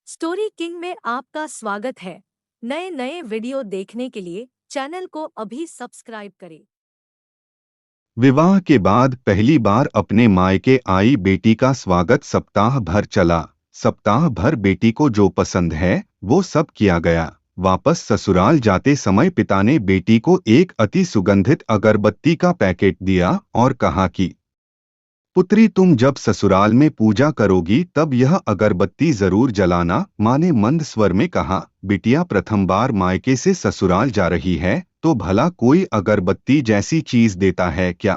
Story king में आपका स्वागत है। नए नए वीडियो देखने के लिए चैनल को अभी सब्सक्राइब करें। विवाह के बाद पहली बार अपने मायके आई बेटी का स्वागत सप्ताह भर चला। सप्ताह भर बेटी को जो पसंद है वो सब किया गया। वापस ससुराल जाते समय पिता ने बेटी को एक अति सुगंधित अगरबत्ती का पैकेट दिया और कहा कि पुत्री, तुम जब ससुराल में पूजा करोगी तब यह अगरबत्ती जरूर जलाना। माँ ने मंद स्वर में कहा, बिटिया प्रथम बार मायके से ससुराल जा रही है तो भला कोई अगरबत्ती जैसी चीज देता है क्या?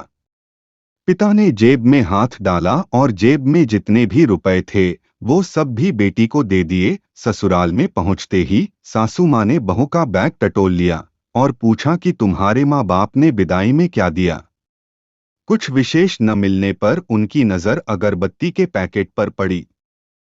पिता ने जेब में हाथ डाला और जेब में जितने भी रुपए थे वो सब भी बेटी को दे दिए। ससुराल में पहुंचते ही सासू माँ ने बहू का बैग टटोल लिया और पूछा कि तुम्हारे माँ बाप ने विदाई में क्या दिया। कुछ विशेष न मिलने पर उनकी नजर अगरबत्ती के पैकेट पर पड़ी।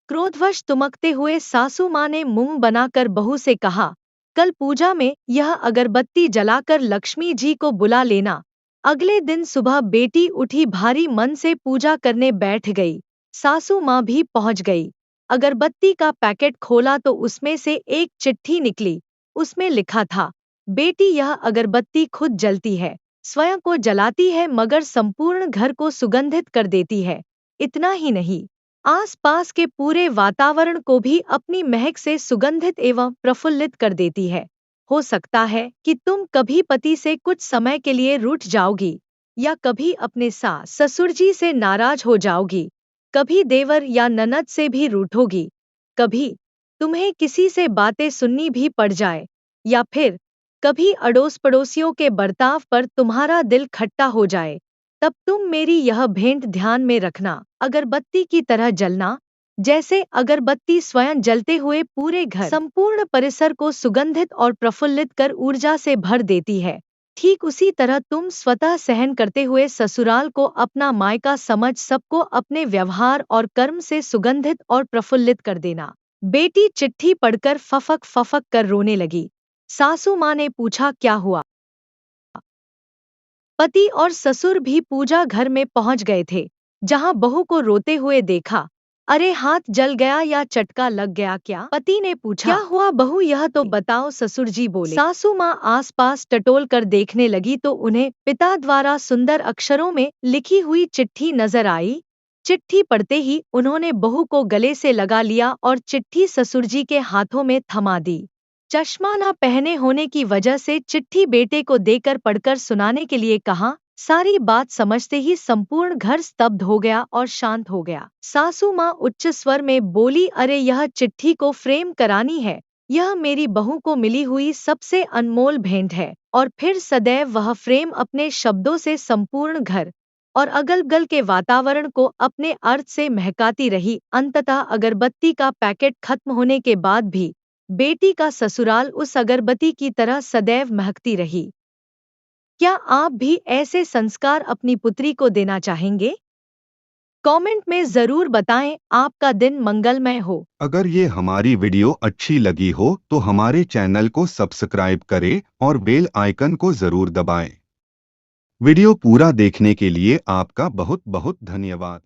क्रोधवश तुमकते हुए सासू माँ ने मुंह बनाकर बहू से कहा, कल पूजा में यह अगरबत्ती जलाकर लक्ष्मी जी को बुला लेना। अगले दिन सुबह बेटी उठी, भारी मन से पूजा करने बैठ गई। सासू माँ भी पहुंच गई। अगरबत्ती का पैकेट खोला तो उसमें से एक चिट्ठी निकली। उसमें लिखा था, बेटी यह अगरबत्ती खुद जलती है, स्वयं को जलाती है मगर संपूर्ण घर को सुगंधित कर देती है। इतना ही नहीं, आसपास के पूरे वातावरण को भी अपनी महक से सुगंधित एवं प्रफुल्लित कर देती है। हो सकता है कि तुम कभी पति से कुछ समय के लिए रूठ जाओगी, या कभी अपने सास ससुर जी से नाराज हो जाओगी, कभी देवर या ननद से भी रूठोगी, कभी तुम्हें किसी से बातें सुननी भी पड़ जाए, या फिर कभी अड़ोस पड़ोसियों के बर्ताव पर तुम्हारा दिल खट्टा हो जाए। तब तुम मेरी यह भेंट ध्यान में रखना, अगरबत्ती की तरह जलना। जैसे अगरबत्ती स्वयं जलते हुए पूरे घर, संपूर्ण परिसर को सुगंधित और प्रफुल्लित कर ऊर्जा से भर देती है, ठीक उसी तरह तुम स्वतः सहन करते हुए ससुराल को अपना मायका समझ सबको अपने व्यवहार और कर्म से सुगंधित और प्रफुल्लित कर देना। बेटी चिट्ठी पढ़कर फफक फफक कर रोने लगी। सासू माँ ने पूछा, क्या हुआ? पति और ससुर भी पूजा घर में पहुंच गए थे। जहां बहू को रोते हुए देखा, अरे हाथ जल गया या चटका लग गया क्या? पति ने पूछा, क्या हुआ बहू, यह तो बताओ, ससुर जी बोले। सासू माँ आसपास टटोल कर देखने लगी तो उन्हें पिता द्वारा सुंदर अक्षरों में लिखी हुई चिट्ठी नजर आई। चिट्ठी पढ़ते ही उन्होंने बहू को गले से लगा लिया और चिट्ठी ससुर जी के हाथों में थमा दी। चश्मा न पहने होने की वजह से चिट्ठी बेटे को देकर पढ़कर सुनाने के लिए कहा। सारी बात समझते ही संपूर्ण घर स्तब्ध हो गया और शांत हो गया। सासू माँ उच्च स्वर में बोली, अरे यह चिट्ठी को फ्रेम करानी है। यह मेरी बहू को मिली हुई सबसे अनमोल भेंट है। और फिर सदैव वह फ्रेम अपने शब्दों से संपूर्ण घर और अगल बगल के वातावरण को अपने अर्थ से महकाती रही। अंततः अगरबत्ती का पैकेट खत्म होने के बाद भी बेटी का ससुराल उस अगरबत्ती की तरह सदैव महकती रही। क्या आप भी ऐसे संस्कार अपनी पुत्री को देना चाहेंगे? कमेंट में जरूर बताएं। आपका दिन मंगलमय हो। अगर ये हमारी वीडियो अच्छी लगी हो तो हमारे चैनल को सब्सक्राइब करें और बेल आइकन को जरूर दबाएं। वीडियो पूरा देखने के लिए आपका बहुत बहुत धन्यवाद।